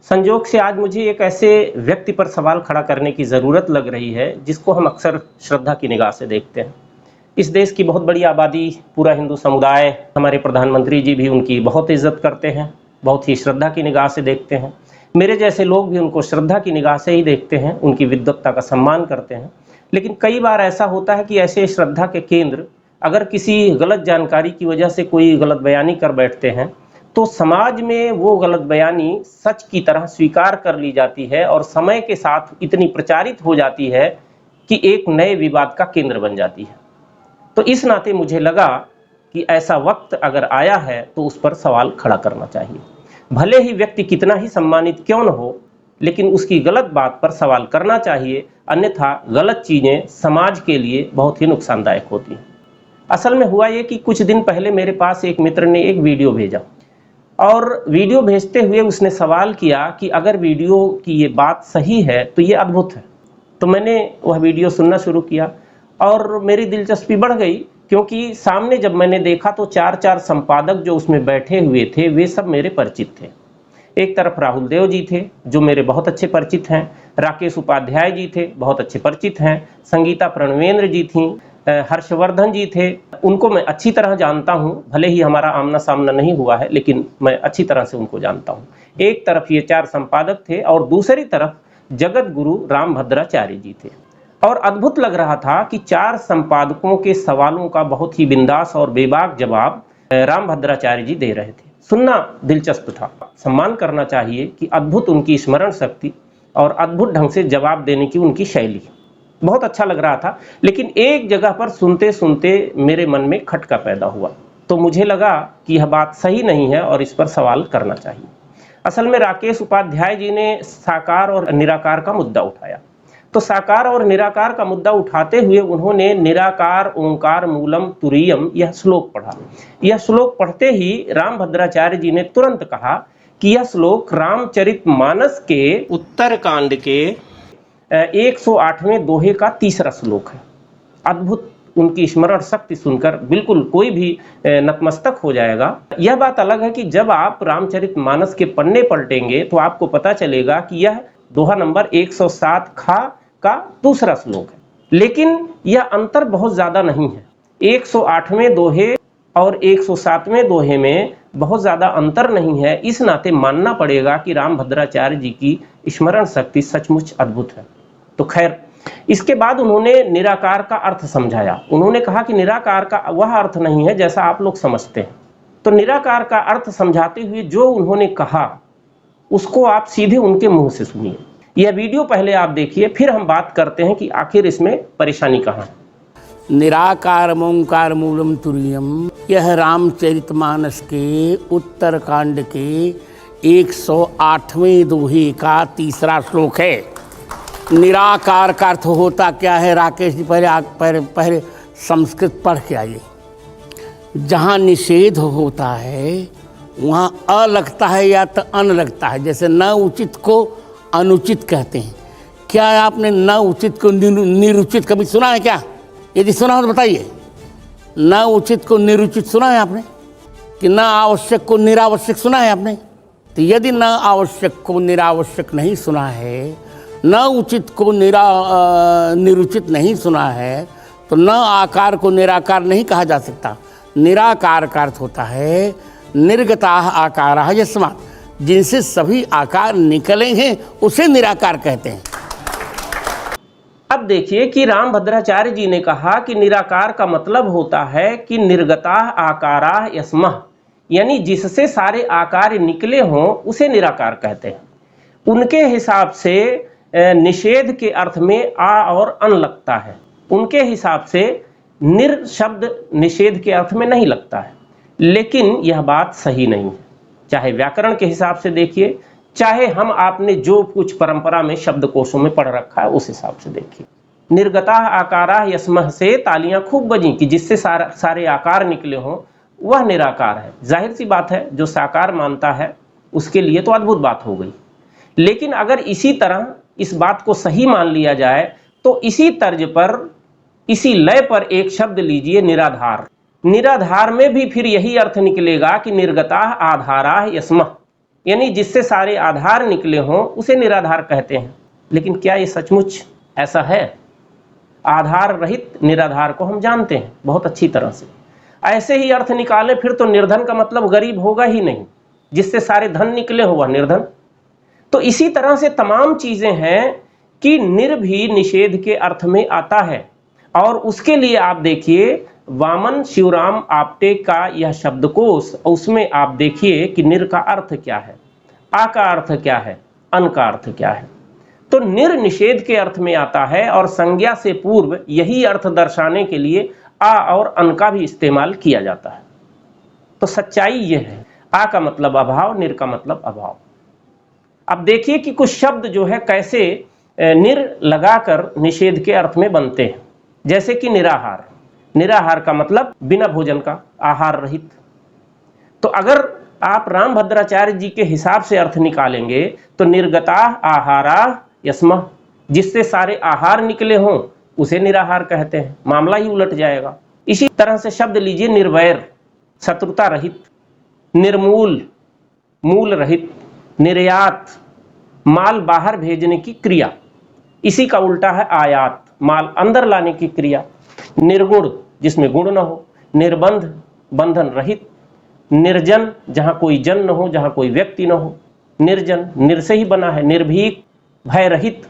संजोग से आज मुझे एक ऐसे व्यक्ति पर सवाल खड़ा करने की ज़रूरत लग रही है जिसको हम अक्सर श्रद्धा की निगाह से देखते हैं। इस देश की बहुत बड़ी आबादी, पूरा हिंदू समुदाय, हमारे प्रधानमंत्री जी भी उनकी बहुत इज्जत करते हैं, बहुत ही श्रद्धा की निगाह से देखते हैं। मेरे जैसे लोग भी उनको श्रद्धा की निगाह से ही देखते हैं, उनकी विद्वत्ता का सम्मान करते हैं। लेकिन कई बार ऐसा होता है कि ऐसे श्रद्धा के केंद्र अगर किसी गलत जानकारी की वजह से कोई गलत बयानी कर बैठते हैं, तो समाज में वो गलत बयानी सच की तरह स्वीकार कर ली जाती है और समय के साथ इतनी प्रचारित हो जाती है कि एक नए विवाद का केंद्र बन जाती है। तो इस नाते मुझे लगा कि ऐसा वक्त अगर आया है तो उस पर सवाल खड़ा करना चाहिए। भले ही व्यक्ति कितना ही सम्मानित क्यों न हो, लेकिन उसकी गलत बात पर सवाल करना चाहिए, अन्यथा गलत चीज़ें समाज के लिए बहुत ही नुकसानदायक होती हैं। असल में हुआ ये कि कुछ दिन पहले मेरे पास एक मित्र ने एक वीडियो भेजा और वीडियो भेजते हुए उसने सवाल किया कि अगर वीडियो की ये बात सही है तो ये अद्भुत है। तो मैंने वह वीडियो सुनना शुरू किया और मेरी दिलचस्पी बढ़ गई, क्योंकि सामने जब मैंने देखा तो चार संपादक जो उसमें बैठे हुए थे वे सब मेरे परिचित थे। एक तरफ राहुल देव जी थे जो मेरे बहुत अच्छे परिचित हैं, राकेश उपाध्याय जी थे, बहुत अच्छे परिचित हैं, संगीता प्रणवेंद्र जी थीं, हर्षवर्धन जी थे, उनको मैं अच्छी तरह जानता हूं, भले ही हमारा आमना सामना नहीं हुआ है लेकिन मैं अच्छी तरह से उनको जानता हूं। एक तरफ ये 4 संपादक थे और दूसरी तरफ जगत गुरु रामभद्राचार्य जी थे। और अद्भुत लग रहा था कि 4 संपादकों के सवालों का बहुत ही बिंदास और बेबाक जवाब रामभद्राचार्य जी दे रहे थे। सुनना दिलचस्प था। सम्मान करना चाहिए कि अद्भुत उनकी स्मरण शक्ति और अद्भुत ढंग से जवाब देने की उनकी शैली, बहुत अच्छा लग रहा था। लेकिन एक जगह पर सुनते सुनते मेरे मन में खटका पैदा हुआ, तो मुझे लगा कि यह बात सही नहीं है और इस पर सवाल करना चाहिए। असल में राकेश उपाध्याय जी ने साकार और निराकार का मुद्दा उठाया। तो साकार और निराकार का मुद्दा उठाते हुए उन्होंने निराकार ओंकार मूलम तुरीयम यह श्लोक पढ़ा। यह श्लोक पढ़ते ही रामभद्राचार्य जी ने तुरंत कहा कि यह श्लोक रामचरितमानस के उत्तरकांड के 108वें दोहे का तीसरा श्लोक है। अद्भुत, उनकी स्मरण शक्ति सुनकर बिल्कुल कोई भी नतमस्तक हो जाएगा। यह बात अलग है कि जब आप रामचरितमानस के पन्ने पलटेंगे तो आपको पता चलेगा कि यह दोहा नंबर 107 खा का दूसरा श्लोक है, लेकिन यह अंतर बहुत ज्यादा नहीं है। 108वें दोहे और 107वें दोहे में बहुत ज्यादा अंतर नहीं है। इस नाते मानना पड़ेगा कि रामभद्राचार्य जी की स्मरण शक्ति सचमुच अद्भुत है। तो खैर, इसके बाद उन्होंने निराकार का अर्थ समझाया। उन्होंने कहा कि निराकार का वह अर्थ नहीं है जैसा आप लोग समझते हैं। तो निराकार का अर्थ समझाते हुए जो उन्होंने कहा उसको आप सीधे उनके मुंह से सुनिए। यह वीडियो पहले आप देखिए, फिर हम बात करते हैं कि आखिर इसमें परेशानी कहाँ है। निराकार ओंकार मूलम तुरीयम, यह रामचरितमानस के उत्तरकांड के 108वें दोहे का तीसरा श्लोक है। निराकार का अर्थ होता क्या है? राकेश जी पहले संस्कृत पढ़ के आइए। जहाँ निषेध होता है वहाँ अ लगता है या तो अन लगता है। जैसे न उचित को अनुचित कहते हैं। क्या आपने न उचित को निरुचित कभी सुना है क्या? यदि सुना हो तो बताइए। न उचित को निरुचित सुना है आपने? कि न आवश्यक को निरावश्यक सुना है आपने? तो यदि न आवश्यक को निरावश्यक नहीं सुना है, न उचित को निरुचित नहीं सुना है, तो न आकार को निराकार नहीं कहा जा सकता। निराकार का अर्थ होता है निर्गताः आकाराः यस्मात्, जिनसे सभी आकार निकले हैं उसे निराकार कहते हैं। अब देखिए कि रामभद्राचार्य जी ने कहा कि निराकार का मतलब होता है कि निर्गताः आकाराः यस्मात्, यानी जिससे सारे आकार निकले हों उसे निराकार कहते हैं। उनके हिसाब से निषेध के अर्थ में आ और अन लगता है। उनके हिसाब से निर शब्द निषेध के अर्थ में नहीं लगता है। लेकिन यह बात सही नहीं है। चाहे व्याकरण के हिसाब से देखिए, चाहे हम आपने जो कुछ परंपरा में शब्दकोशों में पढ़ रखा है उस हिसाब से देखिए। निर्गताः आकाराः यस्मः से तालियां खूब बजी कि जिससे सारे आकार निकले हों, वह निराकार है। जाहिर सी बात है, जो साकार मानता है उसके लिए तो अद्भुत बात हो गई। लेकिन अगर इसी तरह इस बात को सही मान लिया जाए तो इसी तर्ज पर, इसी लय पर एक शब्द लीजिए, निराधार। निराधार में भी फिर यही अर्थ निकलेगा कि निर्गताः आधाराः यस्मः, यानी जिससे सारे आधार निकले हों उसे निराधार कहते हैं। लेकिन क्या ये सचमुच ऐसा है? आधार रहित निराधार को हम जानते हैं बहुत अच्छी तरह से। ऐसे ही अर्थ निकाले फिर तो निर्धन का मतलब गरीब होगा ही नहीं, जिससे सारे धन निकले हो वह निर्धन। तो इसी तरह से तमाम चीजें हैं कि निर भी निषेध के अर्थ में आता है। और उसके लिए आप देखिए वामन शिवराम आप्टे का यह शब्दकोश, उसमें आप देखिए कि निर का अर्थ क्या है, आ का अर्थ क्या है, अन का अर्थ क्या है। तो निर निषेध के अर्थ में आता है और संज्ञा से पूर्व यही अर्थ दर्शाने के लिए आ और अन का भी इस्तेमाल किया जाता है। तो सच्चाई यह है, आ का मतलब अभाव, निर का मतलब अभाव। अब देखिए कि कुछ शब्द जो है कैसे निर लगाकर निषेध के अर्थ में बनते हैं। जैसे कि निराहार, निराहार का मतलब बिना भोजन का, आहार रहित। तो अगर आप रामभद्राचार्य जी के हिसाब से अर्थ निकालेंगे तो निर्गता आहारा यस्म, जिससे सारे आहार निकले हों उसे निराहार कहते हैं। मामला ही उलट जाएगा। इसी तरह से शब्द लीजिए निर्वैर, शत्रुता रहित, निर्मूल, मूल रहित, निर्यात, माल बाहर भेजने की क्रिया, इसी का उल्टा है आयात, माल अंदर लाने की क्रिया। निर्गुण, जिसमें गुण न हो, निर्बंध, बंधन रहित, निर्जन, जहां कोई जन न हो, जहां कोई व्यक्ति न हो, निर्जन, निर से ही बना है, निर्भीक, भय रहित,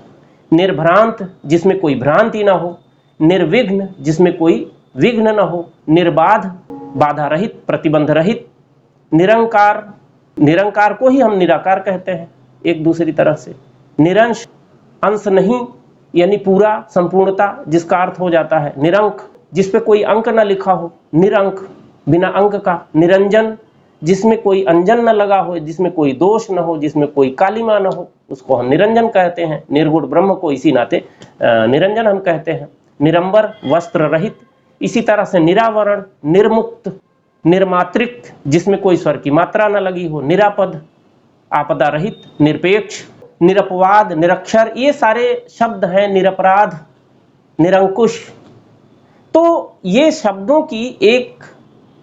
निर्भ्रांत, जिसमें कोई भ्रांति ना हो, निर्विघ्न, जिसमें कोई विघ्न न हो, निर्बाध, बाधा रहित, प्रतिबंध रहित, निरंकार, निरंकार को ही हम निराकार कहते हैं एक दूसरी तरह से, निरंश, अंश नहीं यानी पूरा, संपूर्णता, जिसका अर्थ हो जाता है निरंक, जिसपे कोई अंक न लिखा हो, निरंक, बिना अंक का, निरंजन, जिसमें कोई अंजन न लगा हो, जिसमें कोई दोष न हो, जिसमें कोई कालिमा न हो, उसको हम निरंजन कहते हैं। निर्गुण ब्रह्म को इसी नाते निरंजन हम कहते हैं। निरंबर, वस्त्र रहित, इसी तरह से निरावरण, निर्मुक्त, निर्मात्रिक, जिसमें कोई स्वर की मात्रा न लगी हो, निरापद, आपदा रहित, निरपेक्ष, निरपवाद, निरक्षर, ये सारे शब्द हैं, निरपराध, निरंकुश। तो ये शब्दों की एक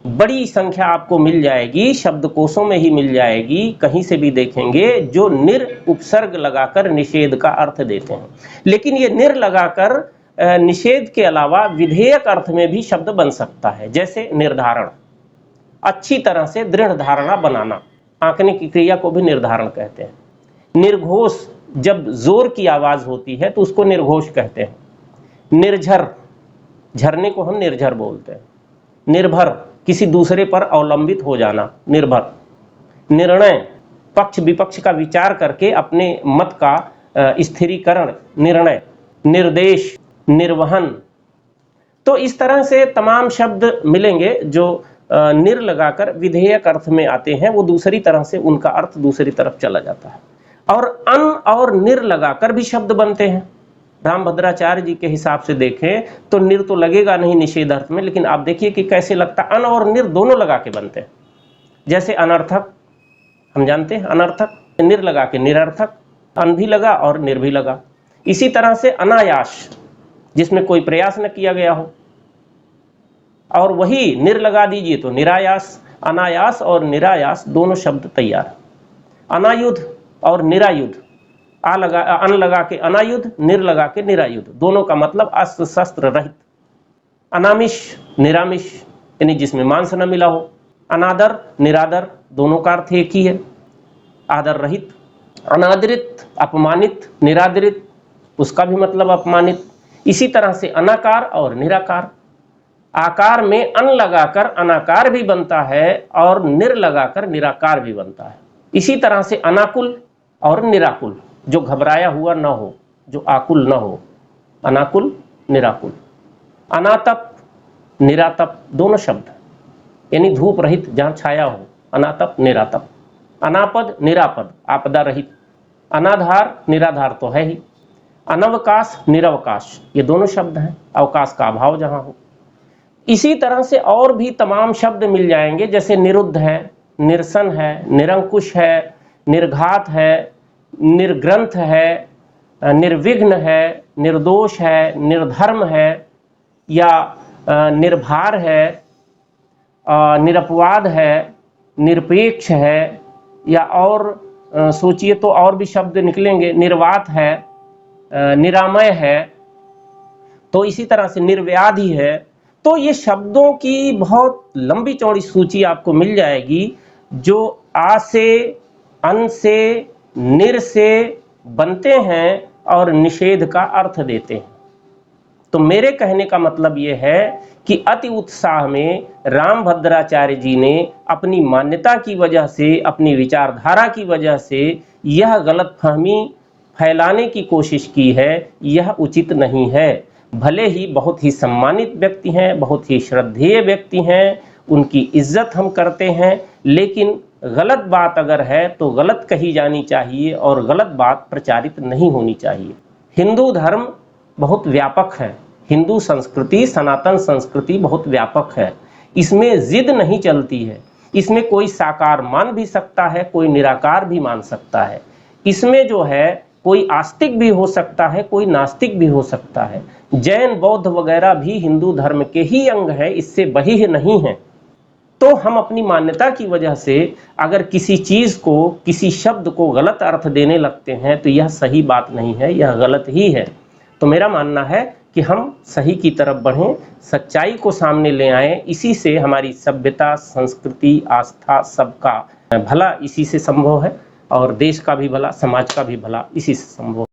बड़ी संख्या आपको मिल जाएगी, शब्दकोशों में ही मिल जाएगी, कहीं से भी देखेंगे, जो निर उपसर्ग लगाकर निषेध का अर्थ देते हैं। लेकिन ये निर लगाकर निषेध के अलावा विधेयक अर्थ में भी शब्द बन सकता है। जैसे निर्धारण, अच्छी तरह से दृढ़ धारणा बनाना, आंकने की क्रिया को भी निर्धारण कहते हैं। निर्घोष, जब जोर की आवाज होती है तो उसको निर्घोष कहते हैं। निर्झर, झरने को हम निर्झर बोलते हैं। निर्भर, किसी दूसरे पर अवलंबित हो जाना, निर्भर। निर्णय, पक्ष विपक्ष का विचार करके अपने मत का स्थिरीकरण, निर्णय। निर्देश, निर्वहन। तो इस तरह से तमाम शब्द मिलेंगे जो निर लगाकर विधेयक अर्थ में आते हैं, वो दूसरी तरह से उनका अर्थ दूसरी तरफ चला जाता है। और अन और निर लगाकर भी शब्द बनते हैं। रामभद्राचार्य जी के हिसाब से देखें तो निर तो लगेगा नहीं निषेध अर्थ में, लेकिन आप देखिए कि कैसे लगता, अन और निर दोनों लगा के बनते हैं। जैसे अनर्थक, हम जानते हैं अनर्थक, निर लगा के निरर्थक, अन भी लगा और निर भी लगा। इसी तरह से अनायास, जिसमें कोई प्रयास न किया गया हो, और वही निर लगा दीजिए तो निरायास। अनायास और निरायास दोनों शब्द तैयार। अनायुध और निरायुध, अन लगा के अनायुध, निर लगा के निरायुध, दोनों का मतलब अस्त्र शस्त्र रहित। अनामिष, निरामिष, यानी जिसमें मांस न मिला हो। अनादर, निरादर, दोनों का अर्थ एक ही है, आदर रहित। अनादरित, अपमानित, निरादरित, उसका भी मतलब अपमानित। इसी तरह से अनाकार और निराकार। आकार में अन लगाकर अनाकार भी बनता है और निर लगाकर निराकार भी बनता है। इसी तरह से अनाकुल और निराकुल, जो घबराया हुआ न हो, जो आकुल न हो, अनाकुल, निराकुल। अनातप, निरातप, दोनों शब्द, यानी धूप रहित, जहां छाया हो, अनातप, निरातप। अनापद, निरापद, आपदा रहित। अनाधार, निराधार तो है ही। अनवकाश, निरवकाश, ये दोनों शब्द हैं, अवकाश का अभाव जहां हो। इसी तरह से और भी तमाम शब्द मिल जाएंगे, जैसे निरुद्ध है, निरसन है, निरंकुश है, निर्घात है, निर्ग्रंथ है, निर्विघ्न है, निर्दोष है, निर्धर्म है, या निर्भार है, निरपवाद है, निरपेक्ष है, या और सोचिए तो और भी शब्द निकलेंगे, निर्वात है, निरामय है, तो इसी तरह से निर्व्याधि है। तो ये शब्दों की बहुत लंबी चौड़ी सूची आपको मिल जाएगी जो आ से, अन से, निर से बनते हैं और निषेध का अर्थ देते हैं। तो मेरे कहने का मतलब ये है कि अति उत्साह में रामभद्राचार्य जी ने अपनी मान्यता की वजह से, अपनी विचारधारा की वजह से यह गलतफहमी फैलाने की कोशिश की है। यह उचित नहीं है। भले ही बहुत ही सम्मानित व्यक्ति हैं, बहुत ही श्रद्धेय व्यक्ति हैं, उनकी इज्जत हम करते हैं, लेकिन गलत बात अगर है तो गलत कही जानी चाहिए और गलत बात प्रचारित नहीं होनी चाहिए। हिंदू धर्म बहुत व्यापक है, हिंदू संस्कृति, सनातन संस्कृति बहुत व्यापक है। इसमें जिद नहीं चलती है। इसमें कोई साकार मान भी सकता है, कोई निराकार भी मान सकता है। इसमें जो है कोई आस्तिक भी हो सकता है, कोई नास्तिक भी हो सकता है। जैन, बौद्ध वगैरह भी हिंदू धर्म के ही अंग है, इससे बही नहीं है। तो हम अपनी मान्यता की वजह से अगर किसी चीज को, किसी शब्द को गलत अर्थ देने लगते हैं तो यह सही बात नहीं है, यह गलत ही है। तो मेरा मानना है कि हम सही की तरफ बढ़ें, सच्चाई को सामने ले आएं। इसी से हमारी सभ्यता, संस्कृति, आस्था सबका भला इसी से संभव है और देश का भी भला, समाज का भी भला इसी से संभव है।